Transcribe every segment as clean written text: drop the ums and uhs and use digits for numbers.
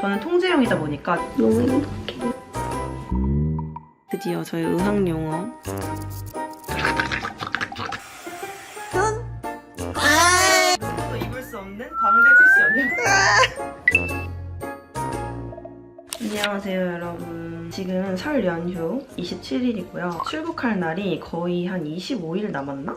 저는 통제형이다 보니까 너무 행복해. 드디어 저의 의학용어 또 입을 수 없는 광대 패션이요. 안녕하세요 여러분. 지금은 설 연휴 27일이고요. 출국할 날이 거의 한 25일 남았나?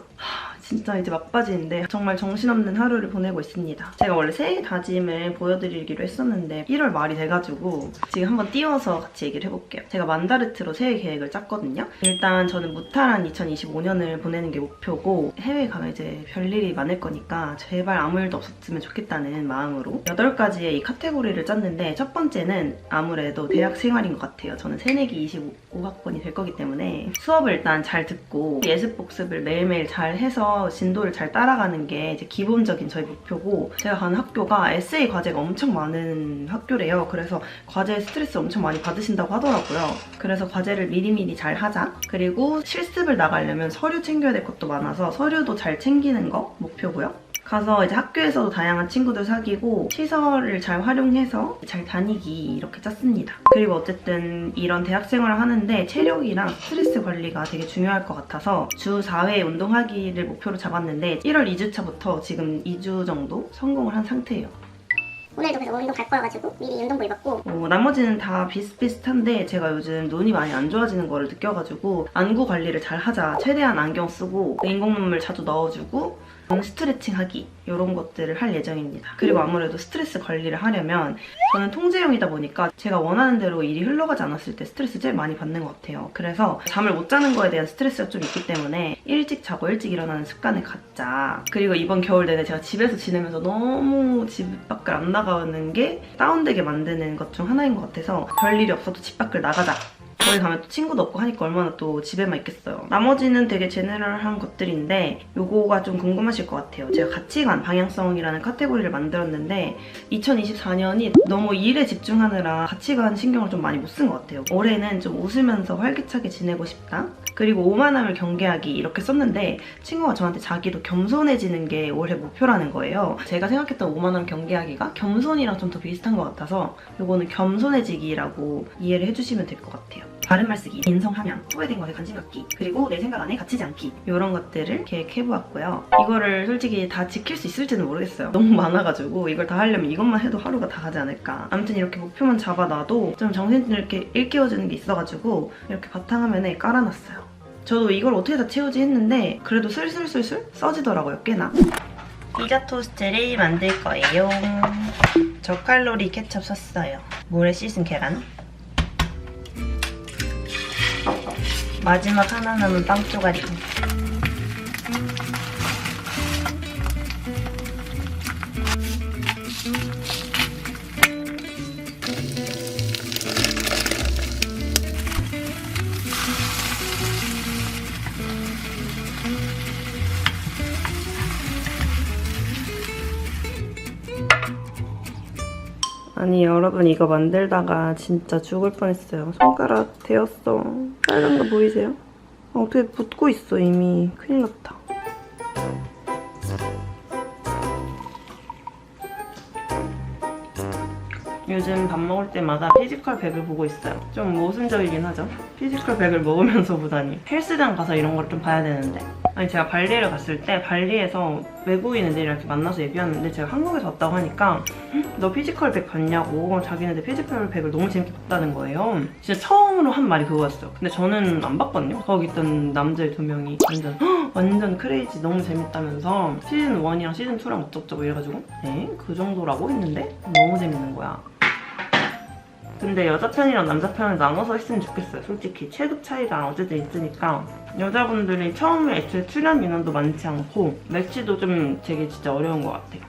진짜 이제 막바지인데 정말 정신없는 하루를 보내고 있습니다. 제가 원래 새해 다짐을 보여드리기로 했었는데 1월 말이 돼가지고 지금 한번 띄워서 같이 얘기를 해볼게요. 제가 만다르트로 새해 계획을 짰거든요. 일단 저는 무탈한 2025년을 보내는 게 목표고 해외 가면 이제 별일이 많을 거니까 제발 아무 일도 없었으면 좋겠다는 마음으로 8가지의 이 카테고리를 짰는데 첫 번째는 아무래도 대학 생활인 것 같아요. 저는 새내기 25학번이 될 거기 때문에 수업을 일단 잘 듣고 예습 복습을 매일매일 잘 해서 진도를 잘 따라가는 게 이제 기본적인 저희 목표고, 제가 가는 학교가 에세이 과제가 엄청 많은 학교래요. 그래서 과제에 스트레스 엄청 많이 받으신다고 하더라고요. 그래서 과제를 미리미리 잘 하자. 그리고 실습을 나가려면 서류 챙겨야 될 것도 많아서 서류도 잘 챙기는 거 목표고요. 가서 이제 학교에서도 다양한 친구들 사귀고 시설을 잘 활용해서 잘 다니기 이렇게 짰습니다. 그리고 어쨌든 이런 대학 생활을 하는데 체력이랑 스트레스 관리가 되게 중요할 것 같아서 주 4회 운동하기를 목표로 잡았는데 1월 2주차부터 지금 2주 정도 성공을 한 상태예요. 오늘도 그래서 운동 갈 거여가지고 미리 운동복 입었고, 나머지는 다 비슷비슷한데 제가 요즘 눈이 많이 안 좋아지는 거를 느껴가지고 안구 관리를 잘 하자. 최대한 안경 쓰고 인공 눈물 자주 넣어주고 스트레칭 하기 이런 것들을 할 예정입니다. 그리고 아무래도 스트레스 관리를 하려면 저는 통제형이다 보니까 제가 원하는 대로 일이 흘러가지 않았을 때 스트레스 제일 많이 받는 것 같아요. 그래서 잠을 못 자는 거에 대한 스트레스가 좀 있기 때문에 일찍 자고 일찍 일어나는 습관을 갖자. 그리고 이번 겨울 내내 제가 집에서 지내면서 너무 집 밖을 안 나가는 게 다운되게 만드는 것 중 하나인 것 같아서 별일이 없어도 집 밖을 나가자. 거기 가면 또 친구도 없고 하니까 얼마나 또 집에만 있겠어요. 나머지는 되게 제너럴한 것들인데 요거가 좀 궁금하실 것 같아요. 제가 가치관, 방향성이라는 카테고리를 만들었는데 2024년이 너무 일에 집중하느라 가치관 신경을 좀 많이 못 쓴 것 같아요. 올해는 좀 웃으면서 활기차게 지내고 싶다. 그리고 오만함을 경계하기 이렇게 썼는데 친구가 저한테 자기도 겸손해지는 게 올해 목표라는 거예요. 제가 생각했던 오만함 경계하기가 겸손이랑 좀 더 비슷한 것 같아서 요거는 겸손해지기라고 이해를 해주시면 될 것 같아요. 바른말 쓰기, 인성함양, 소외된 것에 관심 갖기, 그리고 내 생각 안에 갇히지 않기 이런 것들을 계획해보았고요. 이거를 솔직히 다 지킬 수 있을지는 모르겠어요. 너무 많아가지고 이걸 다 하려면 이것만 해도 하루가 다 가지 않을까. 아무튼 이렇게 목표만 잡아놔도 좀 정신을 이렇게 일깨워주는 게 있어가지고 이렇게 바탕화면에 깔아놨어요. 저도 이걸 어떻게 다 채우지 했는데 그래도 슬슬슬슬 써지더라고요, 꽤나. 피자 토스트를 만들 거예요. 저칼로리 케첩 썼어요. 물에 씻은 계란, 마지막 하나 남은 빵 쪼가리, 아니 여러분 이거 만들다가 진짜 죽을 뻔했어요. 손가락 데였어. 빨간 거 보이세요? 어떻게 붓고 있어 이미. 큰일 났다. 요즘 밥 먹을 때마다 피지컬 100을 보고 있어요. 좀 모순적이긴 하죠? 피지컬 100을 먹으면서 보다니. 헬스장 가서 이런 걸 좀 봐야 되는데. 아니 제가 발리를 갔을 때 발리에서 외국인 애들이 이렇게 만나서 얘기하는데 제가 한국에서 왔다고 하니까 너 피지컬 100 봤냐고. 자기네들 피지컬 100을 너무 재밌게 봤다는 거예요. 진짜 처음으로 한 말이 그거였어요. 근데 저는 안 봤거든요. 거기 있던 남자애 2명이 완전 크레이지 너무 재밌다면서 시즌 1이랑 시즌 2랑 어쩌고저쩌고 이래가지고 그 정도라고 했는데 너무 재밌는 거야. 근데 여자 편이랑 남자 편을 나눠서 했으면 좋겠어요. 솔직히 체급 차이가 어쨌든 있으니까 여자분들이 처음에 애초에 출연 인원도 많지 않고 매치도 좀 되게 진짜 어려운 것 같아요.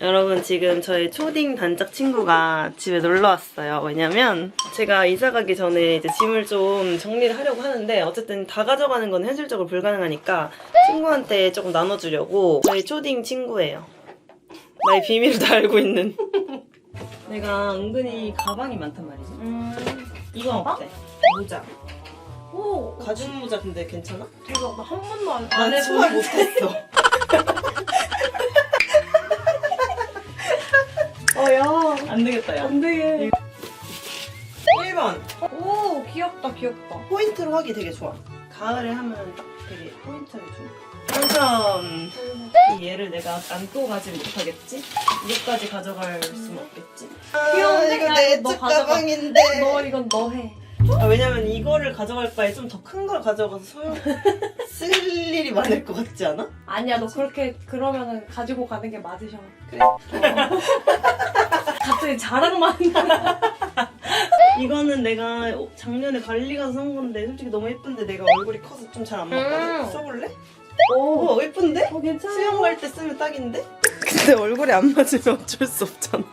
여러분 지금 저희 초딩 단짝 친구가 집에 놀러 왔어요. 왜냐면 제가 이사 가기 전에 이제 짐을 좀 정리를 하려고 하는데 어쨌든 다 가져가는 건 현실적으로 불가능하니까 친구한테 조금 나눠주려고. 저희 초딩 친구예요. 나의 비밀을 다 알고 있는. 내가 은근히 가방이 많단 말이지. 이건 어때? 모자. 오, 가죽 모자 근데 괜찮아? 대박. 나 한 번도 안 난 해본 수말 못했어. 야. 안 되겠다, 야. 안 되게. 1번. 오, 귀엽다, 귀엽다. 포인트로 하기 되게 좋아. 가을에 하면 딱 되게 포인트를 줘. 당첨! 얘를 내가 안고 가지 못하겠지? 이것까지 가져갈 수는 없겠지? 귀여운데? 이거 야, 내 이거 너 쪽 가져가. 가방인데. 이건 너 해. 왜냐면 이거를 가져갈 바에 좀 더 큰 걸 가져가서 쓸 일이 많을 것 같지 않아? 아니야, 너 그러면은 가지고 가는 게 맞으셔. 그래. 갑자기 자랑만. 이거는 내가 작년에 발리 가서 산 건데 솔직히 너무 예쁜데 내가 얼굴이 커서 좀 잘 안 맞거든? 써볼래? 오 예쁜데? 괜찮아. 수영 갈 때 쓰면 딱인데? 근데 얼굴이 안 맞으면 어쩔 수 없잖아.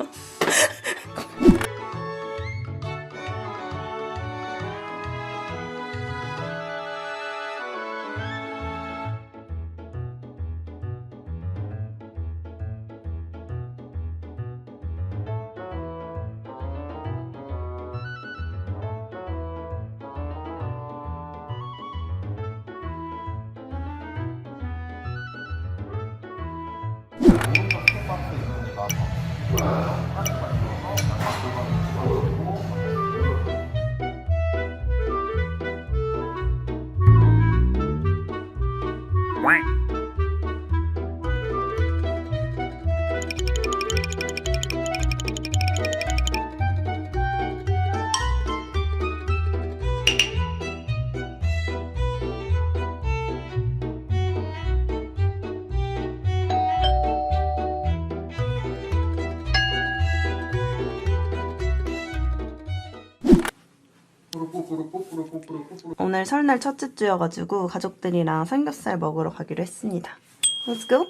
오늘 설날 첫째 주여가지고 가족들이랑 삼겹살 먹으러 가기로 했습니다. Let's go!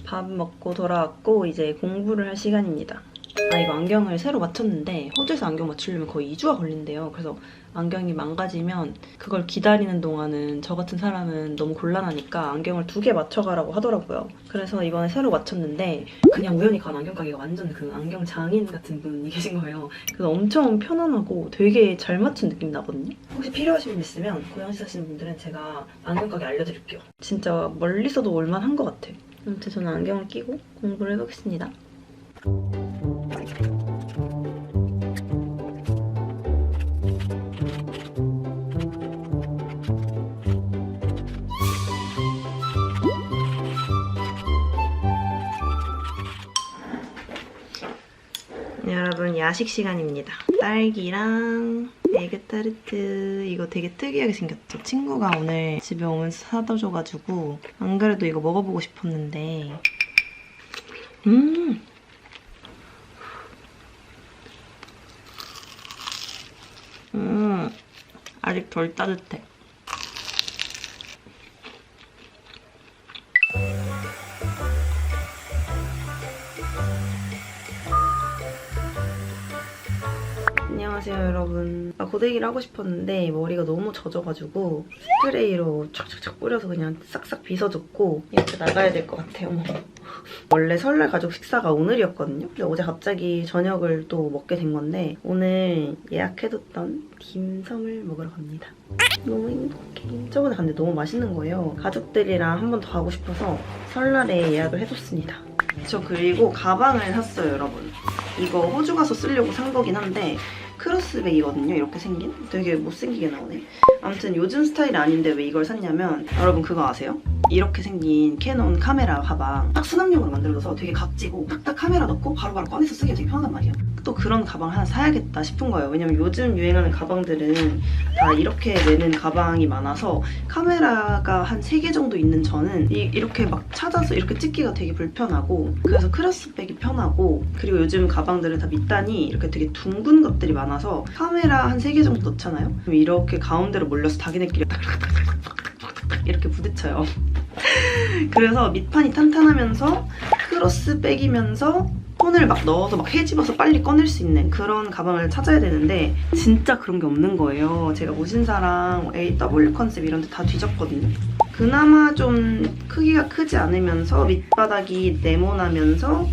밥 먹고 돌아왔고 이제 공부를 할 시간입니다. 이거 안경을 새로 맞췄는데 호주에서 안경 맞추려면 거의 2주가 걸린대요. 그래서 안경이 망가지면 그걸 기다리는 동안은 저 같은 사람은 너무 곤란하니까 안경을 2개 맞춰가라고 하더라고요. 그래서 이번에 새로 맞췄는데 그냥 우연히 간 안경 가게가 완전 그 안경 장인 같은 분이 계신 거예요. 그래서 엄청 편안하고 되게 잘 맞춘 느낌 나거든요. 혹시 필요하신 분 있으면 고양시 사시는 분들은 제가 안경 가게 알려드릴게요. 진짜 멀리서도 올만한 것 같아. 아무튼 저는 안경을 끼고 공부를 해보겠습니다. 여러분 야식 시간입니다. 딸기랑 에그타르트 이거 되게 특이하게 생겼죠? 친구가 오늘 집에 오면서 사다 줘가지고 안 그래도 이거 먹어보고 싶었는데 아직 덜 따뜻해. 안녕하세요 여러분. 고데기를 하고 싶었는데 머리가 너무 젖어가지고 스프레이로 촥촥촥 뿌려서 그냥 싹싹 빗어줬고 이렇게 나가야 될 것 같아요. 원래 설날 가족 식사가 오늘이었거든요. 근데 어제 갑자기 저녁을 또 먹게 된 건데 오늘 예약해뒀던 딤섬을 먹으러 갑니다. 너무 행복해. 저번에 갔는데 너무 맛있는 거예요. 가족들이랑 한 번 더 가고 싶어서 설날에 예약을 해뒀습니다. 저 그리고 가방을 샀어요 여러분. 이거 호주 가서 쓰려고 산 거긴 한데 크로스백이거든요. 이렇게 생긴? 되게 못생기게 나오네. 아무튼 요즘 스타일이 아닌데 왜 이걸 샀냐면 여러분 그거 아세요? 이렇게 생긴 캐논 카메라 가방 딱 수납용으로 만들어서 되게 각지고 딱딱 카메라 넣고 바로바로 꺼내서 쓰기가 되게 편하단 말이에요. 또 그런 가방 하나 사야겠다 싶은 거예요. 왜냐면 요즘 유행하는 가방들은 다 이렇게 내는 가방이 많아서 카메라가 한 3개 정도 있는 저는 이렇게 막 찾아서 이렇게 찍기가 되게 불편하고 그래서 크로스백이 편하고 그리고 요즘 가방들은 다 밑단이 이렇게 되게 둥근 것들이 많아서 카메라 한 3개 정도 넣잖아요? 그럼 이렇게 가운데로 몰려서 자기네끼리 이렇게 부딪혀요. 그래서 밑판이 탄탄하면서 크로스백이면서 손을 막 넣어서 막 헤집어서 빨리 꺼낼 수 있는 그런 가방을 찾아야 되는데 진짜 그런 게 없는 거예요. 제가 무신사랑 AW 컨셉 이런 데 다 뒤졌거든요. 그나마 좀 크기가 크지 않으면서 밑바닥이 네모나면서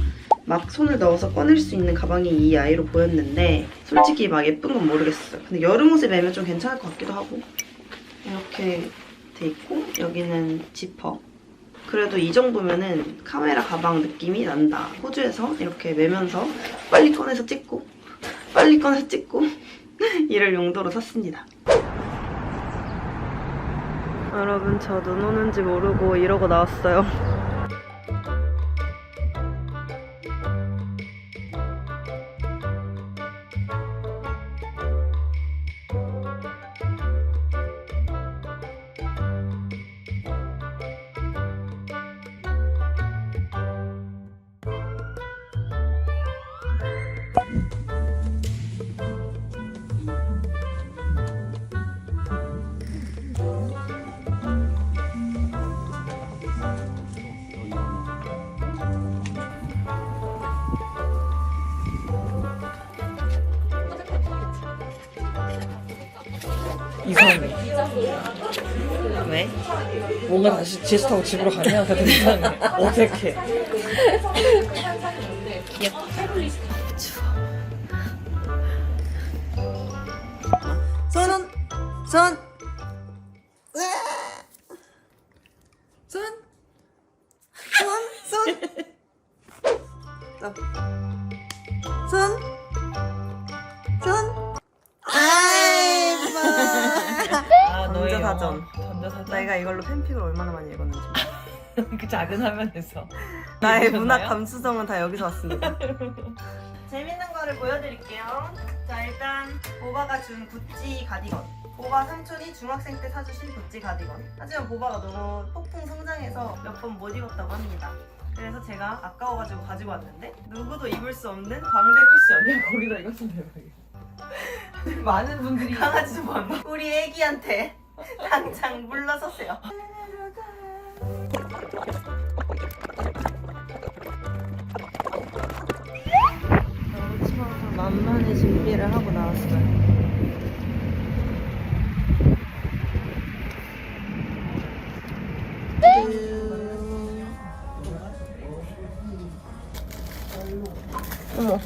막 손을 넣어서 꺼낼 수 있는 가방이 이 아이로 보였는데 솔직히 막 예쁜 건 모르겠어요. 근데 여름 옷에 매면 좀 괜찮을 것 같기도 하고 이렇게 돼 있고 여기는 지퍼. 그래도 이 정도면은 카메라 가방 느낌이 난다. 호주에서 이렇게 매면서 빨리 꺼내서 찍고 빨리 꺼내서 찍고 이럴 용도로 샀습니다. 여러분 저 눈 오는지 모르고 이러고 나왔어요. 이상해. 왜? 뭔가 다시 지하철 타고 집으로 가냐? 같은 이상해. 어색해. 손은 손! 손! 손! 손! 손! 손! 아, 너의 전자사전. 전자사전. 내가 이걸로 팬픽을 얼마나 많이 읽었는지. 그 작은 화면에서. 나의 읽으셨나요? 문학 감수성은 다 여기서 왔습니다. 재밌는 거를 보여드릴게요. 자, 일단 보바가 준 구찌 가디건. 보바 삼촌이 중학생 때 사주신 구찌 가디건. 하지만 보바가 너무 폭풍 성장해서 몇 번 못 입었다고 합니다. 그래서 제가 아까워가지고 가지고 왔는데 누구도 입을 수 없는 광대 패션이야. 거기다 이것은 대박이야. 많은 분들이 강아지 좀 한번 우리 애기한테 당장 물러서세요. 만만히 준비를 하고 나왔어요. 어머.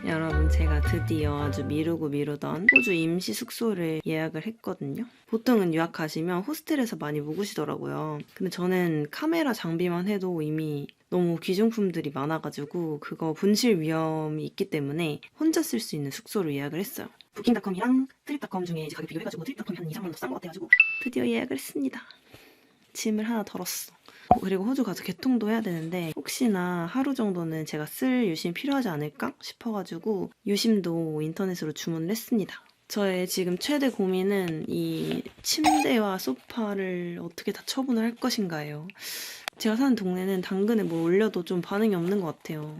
여러분 제가 드디어 아주 미루고 미루던 호주 임시 숙소를 예약을 했거든요. 보통은 유학 가시면 호스텔에서 많이 묵으시더라고요. 근데 저는 카메라 장비만 해도 이미 너무 귀중품들이 많아가지고 그거 분실 위험이 있기 때문에 혼자 쓸 수 있는 숙소를 예약을 했어요. 부킹닷컴이랑 트립닷컴 중에 이제 가격 비교해가지고 트립닷컴이 한 2, 3만 원 더 싼 것 같아가지고 드디어 예약을 했습니다. 짐을 하나 덜었어. 그리고 호주 가서 개통도 해야 되는데 혹시나 하루 정도는 제가 쓸 유심 필요하지 않을까 싶어가지고 유심도 인터넷으로 주문을 했습니다. 저의 지금 최대 고민은 이 침대와 소파를 어떻게 다 처분을 할 것인가예요. 제가 사는 동네는 당근에 뭘 올려도 좀 반응이 없는 것 같아요.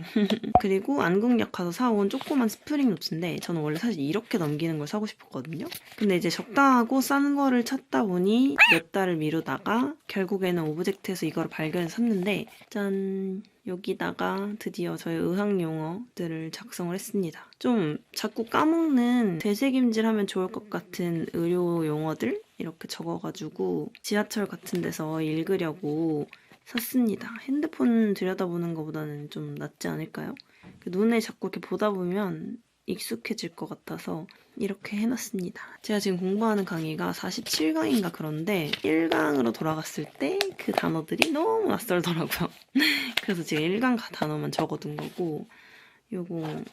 그리고 안국역 가서 사온 조그만 스프링 노트인데 저는 원래 사실 이렇게 넘기는 걸 사고 싶었거든요. 근데 이제 적당하고 싼 거를 찾다 보니 몇 달을 미루다가 결국에는 오브젝트에서 이거를 발견해서 샀는데 짠! 여기다가 드디어 저의 의학 용어들을 작성을 했습니다. 좀 자꾸 까먹는 되새김질 하면 좋을 것 같은 의료 용어들 이렇게 적어가지고 지하철 같은 데서 읽으려고 샀습니다. 핸드폰 들여다보는 것보다는 좀 낫지 않을까요? 눈에 자꾸 이렇게 보다 보면 익숙해질 것 같아서 이렇게 해놨습니다. 제가 지금 공부하는 강의가 47강인가 그런데 1강으로 돌아갔을 때 그 단어들이 너무 낯설더라고요. 그래서 제가 1강 단어만 적어둔 거고 요거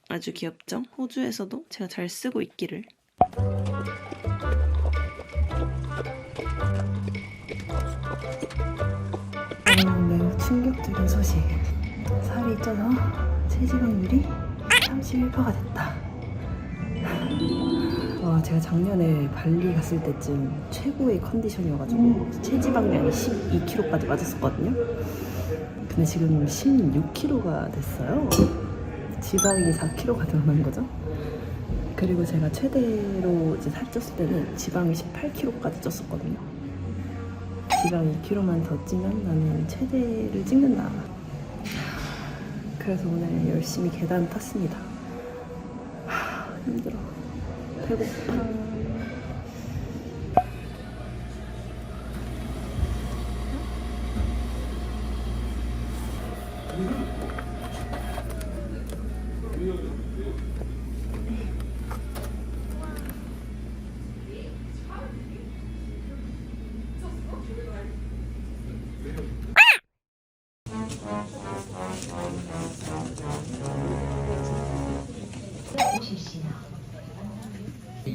아주 귀엽죠? 호주에서도 제가 잘 쓰고 있기를. 매우 충격적인 소식. 살이 쪄서 체지방률이 31%가 됐다. 와, 제가 작년에 발리 갔을 때쯤 최고의 컨디션이어가지고 체지방량이 12kg까지 빠졌었거든요. 근데 지금 16kg가 됐어요. 지방이 4kg가 늘어난 거죠. 그리고 제가 최대로 이제 살쪘을 때는 지방이 18kg까지 쪘었거든요. 지방 2kg만 더 찌면 나는 최대를 찍는다. 그래서 오늘 열심히 계단 탔습니다. 힘들어. 배고파.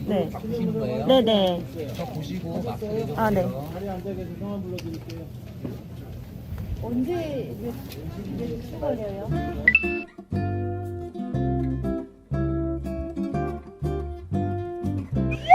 네. 바꾸시는 거예요? 네네. 저 보시고 마크 아, 네.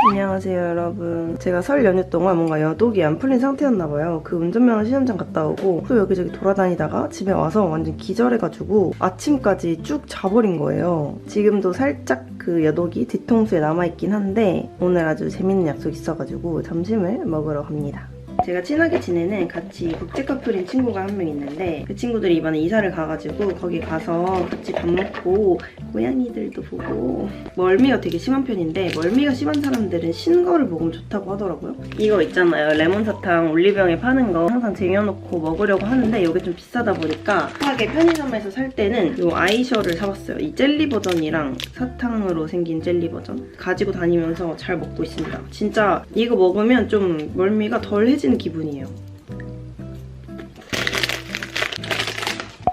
안녕하세요 여러분. 제가 설 연휴 동안 뭔가 여독이 안 풀린 상태였나봐요. 그 운전면허 시험장 갔다 오고 또 여기저기 돌아다니다가 집에 와서 완전 기절해가지고 아침까지 쭉 자버린 거예요. 지금도 살짝 그 여독이 뒤통수에 남아있긴 한데 오늘 아주 재밌는 약속 있어가지고 점심을 먹으러 갑니다. 제가 친하게 지내는 같이 국제 커플인 친구가 한 명 있는데 그 친구들이 이번에 이사를 가가지고 거기 가서 같이 밥 먹고 고양이들도 보고 멀미가 되게 심한 편인데 멀미가 심한 사람들은 신 거를 먹으면 좋다고 하더라고요. 이거 있잖아요. 레몬 사탕 올리브영에 파는 거 항상 쟁여놓고 먹으려고 하는데 이게 좀 비싸다 보니까 편하게 편의점에서 살 때는 이 아이셔를 사봤어요. 이 젤리 버전이랑 사탕으로 생긴 젤리 버전 가지고 다니면서 잘 먹고 있습니다. 진짜 이거 먹으면 좀 멀미가 덜해지는 기분이에요.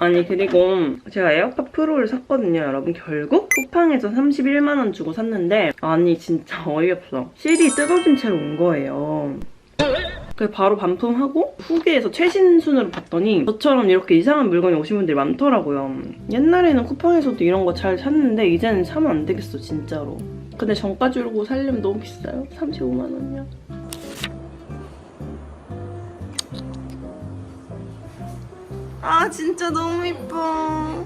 아니 그리고 제가 에어팟 프로를 샀거든요 여러분. 결국 쿠팡에서 31만원 주고 샀는데 아니 진짜 어이없어. 실이 뜯어진 채로 온 거예요. 그래서 바로 반품하고 후기에서 최신 순으로 봤더니 저처럼 이렇게 이상한 물건이 오신 분들이 많더라고요. 옛날에는 쿠팡에서도 이런 거 잘 샀는데 이제는 사면 안 되겠어 진짜로. 근데 정가 주고 살려면 너무 비싸요. 35만원이야. 아 진짜 너무 이뻐.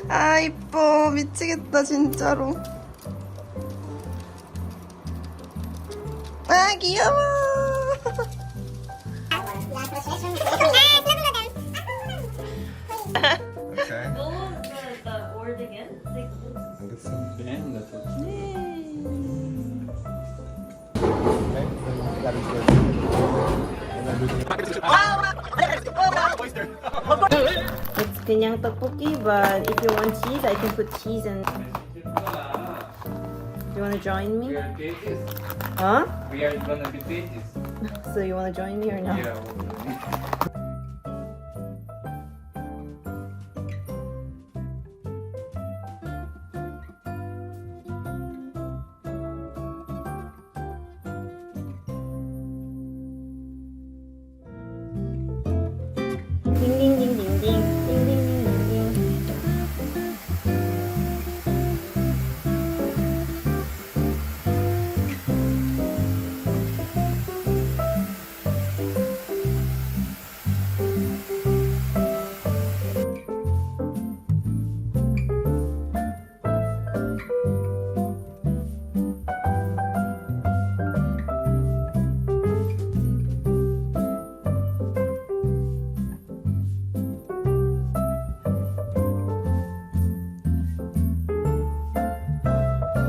아 이뻐 미치겠다 진짜로. 아 귀여워. Okay. What was the word again? And it's some Ben, that's what. okay. Then that is good. And then we can... It's kanyang tteokbokki, but if you want cheese, I can put cheese in. You wanna join me? We are pages. Huh? We are gonna be pages. So you wanna join me or not? Yeah.